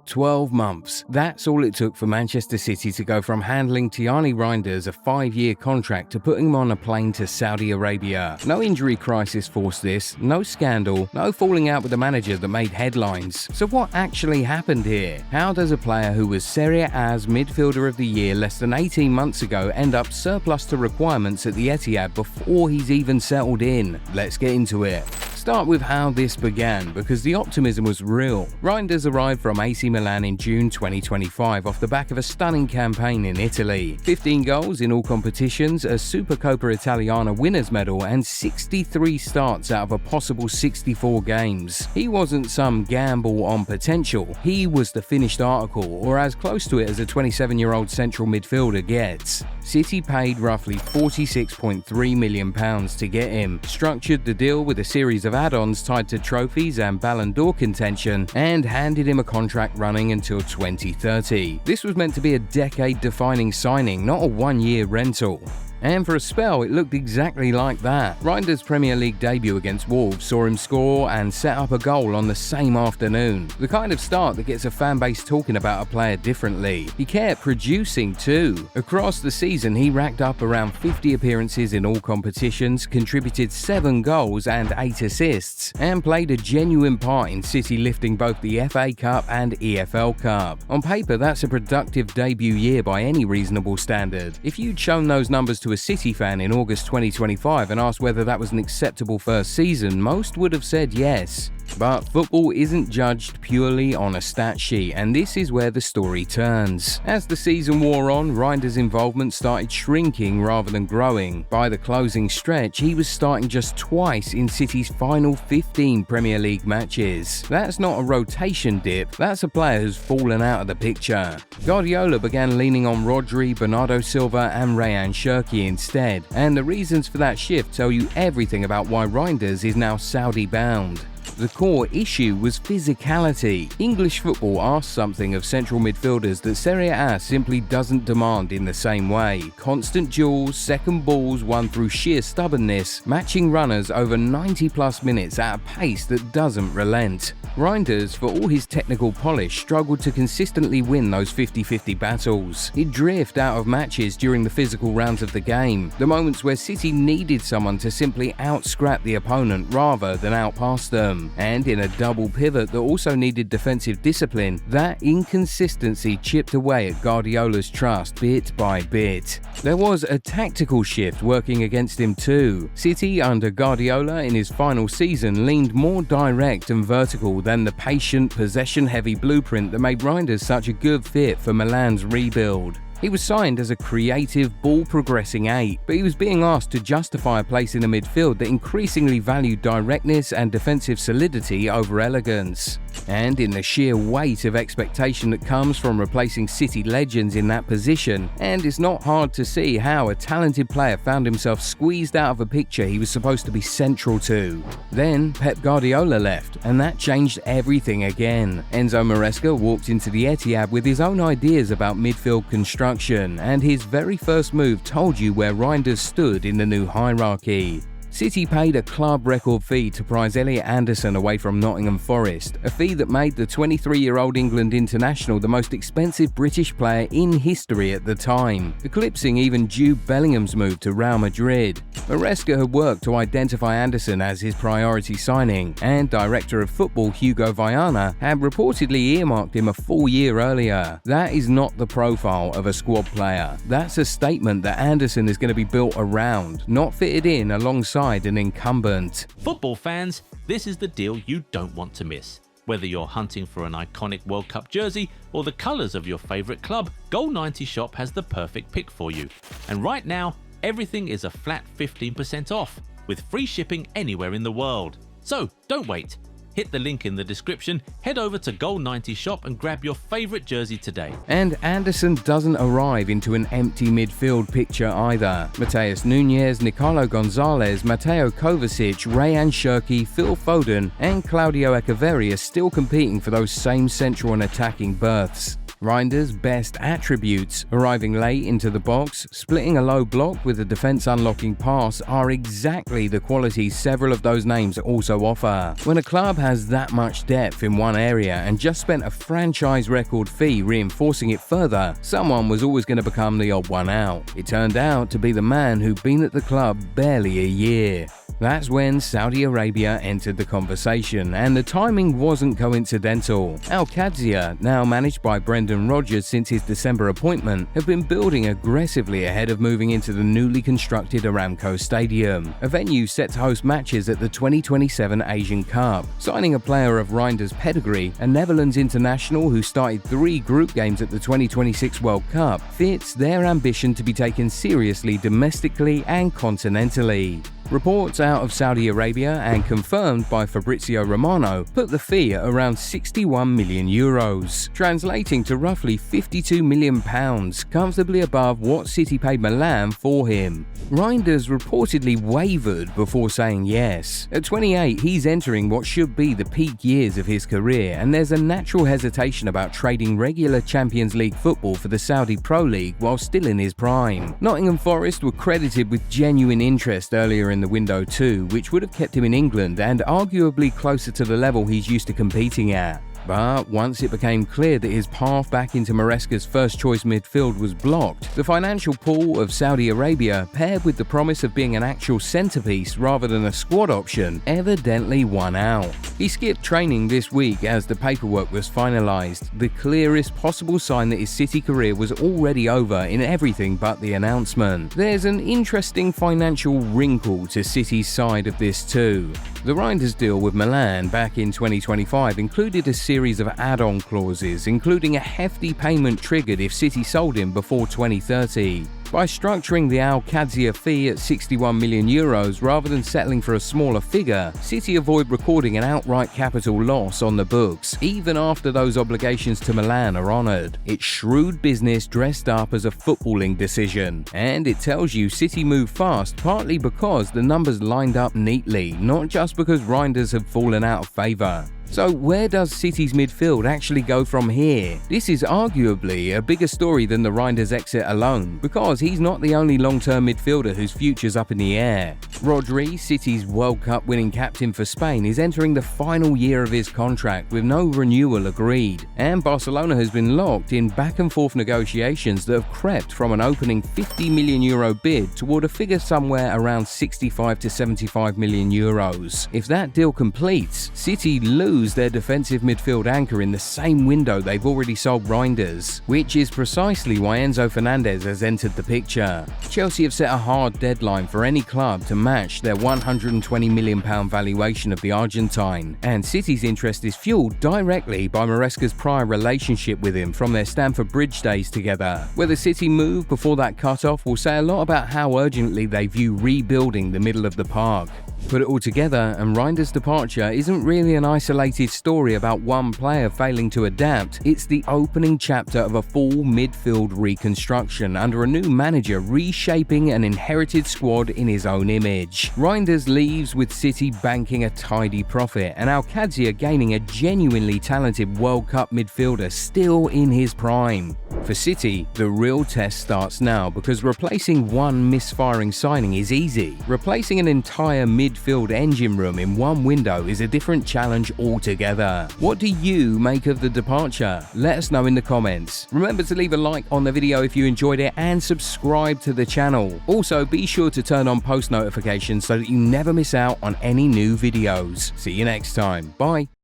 12 months. That's all it took for Manchester City to go from handling Tijjani Reijnders a 5-year contract to putting him on a plane to Saudi Arabia. No injury crisis forced this, no scandal, no falling out with the manager that made headlines. So what actually happened here? How does a player who was Serie A's midfielder of the year less than 18 months ago end up surplus to requirements at the Etihad before he's even settled in? Let's get into it. Start with how this began, because the optimism was real. Reijnders arrived from AC Milan in June 2025 off the back of a stunning campaign in Italy. 15 goals in all competitions, a Supercoppa Italiana winners medal, and 63 starts out of a possible 64 games. He wasn't some gamble on potential, he was the finished article, or as close to it as a 27-year-old central midfielder gets. City paid roughly £46.3 million to get him, structured the deal with a series of add-ons tied to trophies and Ballon d'Or contention, and handed him a contract running until 2030. This was meant to be a decade-defining signing, not a one-year rental. And for a spell, it looked exactly like that. Reijnders' Premier League debut against Wolves saw him score and set up a goal on the same afternoon. The kind of start that gets a fan base talking about a player differently. He kept producing too. Across the season, he racked up around 50 appearances in all competitions, contributed 7 goals and 8 assists, and played a genuine part in City lifting both the FA Cup and EFL Cup. On paper, that's a productive debut year by any reasonable standard. If you'd shown those numbers to a City fan in August 2025 and asked whether that was an acceptable first season, most would have said yes. But football isn't judged purely on a stat sheet, and this is where the story turns. As the season wore on, Reijnders' involvement started shrinking rather than growing. By the closing stretch, he was starting just twice in City's final 15 Premier League matches. That's not a rotation dip, that's a player who's fallen out of the picture. Guardiola began leaning on Rodri, Bernardo Silva and Ryan Cherki instead, and the reasons for that shift tell you everything about why Reijnders is now Saudi-bound. The core issue was physicality. English football asks something of central midfielders that Serie A simply doesn't demand in the same way. Constant duels, second balls won through sheer stubbornness, matching runners over 90-plus minutes at a pace that doesn't relent. Reijnders, for all his technical polish, struggled to consistently win those 50-50 battles. He'd drift out of matches during the physical rounds of the game, the moments where City needed someone to simply out-scrap the opponent rather than outpass them. And in a double pivot that also needed defensive discipline, that inconsistency chipped away at Guardiola's trust bit by bit. There was a tactical shift working against him too. City under Guardiola in his final season leaned more direct and vertical than the patient, possession-heavy blueprint that made Reijnders such a good fit for Milan's rebuild. He was signed as a creative, ball-progressing 8, but he was being asked to justify a place in a midfield that increasingly valued directness and defensive solidity over elegance. And in the sheer weight of expectation that comes from replacing City legends in that position, and it's not hard to see how a talented player found himself squeezed out of a picture he was supposed to be central to. Then Pep Guardiola left, and that changed everything again. Enzo Maresca walked into the Etihad with his own ideas about midfield construction, and his very first move told you where Reijnders stood in the new hierarchy. City paid a club record fee to prize Elliot Anderson away from Nottingham Forest, a fee that made the 23-year-old England international the most expensive British player in history at the time, eclipsing even Jude Bellingham's move to Real Madrid. Maresca had worked to identify Anderson as his priority signing, and Director of Football Hugo Viana had reportedly earmarked him a full year earlier. That is not the profile of a squad player. That's a statement that Anderson is going to be built around, not fitted in alongside an incumbent. Football fans, this is the deal you don't want to miss. Whether you're hunting for an iconic World Cup jersey or the colours of your favourite club, Goal90 Shop has the perfect pick for you. And right now, everything is a flat 15% off, with free shipping anywhere in the world. So don't wait. Hit the link in the description, head over to Goal90 Shop and grab your favourite jersey today. And Anderson doesn't arrive into an empty midfield picture either. Mateus Nunes, Nicolo Gonzalez, Mateo Kovacic, Ryan Cherki, Phil Foden and Claudio Echeverri are still competing for those same central and attacking berths. Reijnders' best attributes, arriving late into the box, splitting a low block with a defense unlocking pass, are exactly the qualities several of those names also offer. When a club has that much depth in one area and just spent a franchise record fee reinforcing it further, someone was always going to become the odd one out. It turned out to be the man who'd been at the club barely a year. That's when Saudi Arabia entered the conversation, and the timing wasn't coincidental. Al Qadsiya, now managed by Brendan Rodgers since his December appointment, have been building aggressively ahead of moving into the newly constructed Aramco Stadium, a venue set to host matches at the 2027 Asian Cup. Signing a player of Reijnders' pedigree, a Netherlands international who started 3 group games at the 2026 World Cup, fits their ambition to be taken seriously domestically and continentally. Reports out of Saudi Arabia and confirmed by Fabrizio Romano put the fee at around 61 million euros, translating to roughly 52 million pounds, comfortably above what City paid Milan for him. Reijnders reportedly wavered before saying yes. At 28, he's entering what should be the peak years of his career, and there's a natural hesitation about trading regular Champions League football for the Saudi Pro League while still in his prime. Nottingham Forest were credited with genuine interest earlier in the window too, which would have kept him in England and arguably closer to the level he's used to competing at. But once it became clear that his path back into Maresca's first-choice midfield was blocked, the financial pull of Saudi Arabia, paired with the promise of being an actual centerpiece rather than a squad option, evidently won out. He skipped training this week as the paperwork was finalized, the clearest possible sign that his City career was already over in everything but the announcement. There's an interesting financial wrinkle to City's side of this too. The Reijnders deal with Milan back in 2025 included a series of add-on clauses, including a hefty payment triggered if City sold him before 2030. By structuring the Al Qadsiya fee at 61 million euros rather than settling for a smaller figure, City avoid recording an outright capital loss on the books, even after those obligations to Milan are honoured. It's shrewd business dressed up as a footballing decision, and it tells you City move fast partly because the numbers lined up neatly, not just because Reijnders have fallen out of favour. So where does City's midfield actually go from here? This is arguably a bigger story than the Reijnders exit alone, because he's not the only long-term midfielder whose future's up in the air. Rodri, City's World Cup winning captain for Spain, is entering the final year of his contract with no renewal agreed, and Barcelona has been locked in back-and-forth negotiations that have crept from an opening 50 million euro bid toward a figure somewhere around 65 to 75 million euros. If that deal completes, City lose their defensive midfield anchor in the same window they've already sold Reijnders, which is precisely why Enzo Fernandez has entered the picture. Chelsea have set a hard deadline for any club to match their £120 million valuation of the Argentine, and City's interest is fueled directly by Maresca's prior relationship with him from their Stamford Bridge days together. Whether City move before that cut-off will say a lot about how urgently they view rebuilding the middle of the park. Put it all together, and Reijnders' departure isn't really an isolated story about one player failing to adapt. It's the opening chapter of a full midfield reconstruction under a new manager reshaping an inherited squad in his own image. Reijnders leaves with City banking a tidy profit, and Al Qadsiya gaining a genuinely talented World Cup midfielder still in his prime. For City, the real test starts now, because replacing one misfiring signing is easy. Replacing an entire midfield engine room in one window is a different challenge altogether. What do you make of the departure? Let us know in the comments. Remember to leave a like on the video if you enjoyed it and subscribe to the channel. Also, be sure to turn on post notifications so that you never miss out on any new videos. See you next time. Bye.